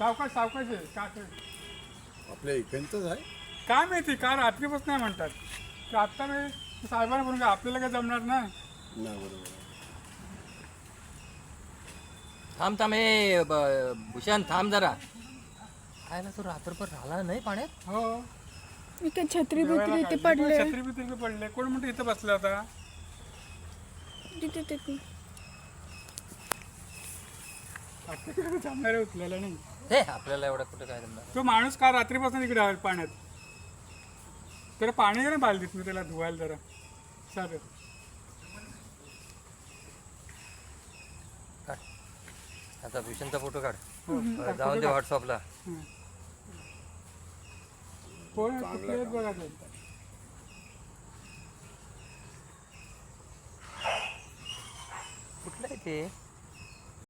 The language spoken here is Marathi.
सावकाश सावकाश आहे का आपल्या इकडचंच आहे. काय माहिती का रात्रीपासून नाही म्हणतात की आत्ता मी साहेबांना बोलून आपल्याला काय जमणार नाही. नाही बरोबर आहे. थांब थांब भूषण थांब जरा. खायला तो रात्रभर राहिला नाही पाण्यात. हो इथे छत्री जेवायला बित्री ते काय? पडले छत्री बित्री पडले कोण म्हणते इथं बसलं आता. तिथे तिथे आपल्याकडे जमणार आहे उचलायला नाही. हे आपल्याला एवढं कुठं काय जमणार. तो माणूस का रात्रीपासून इकडे आहे पाण्यात. त्याला पाणी घे ना बालदीत मी त्याला धुवायला जरा सर. काढ आता भूषणचा फोटो काढ. हो, जाऊन दे व्हॉट्सअपला. कोण कुठले आहेत बघा ते. कुठलं आहे ते.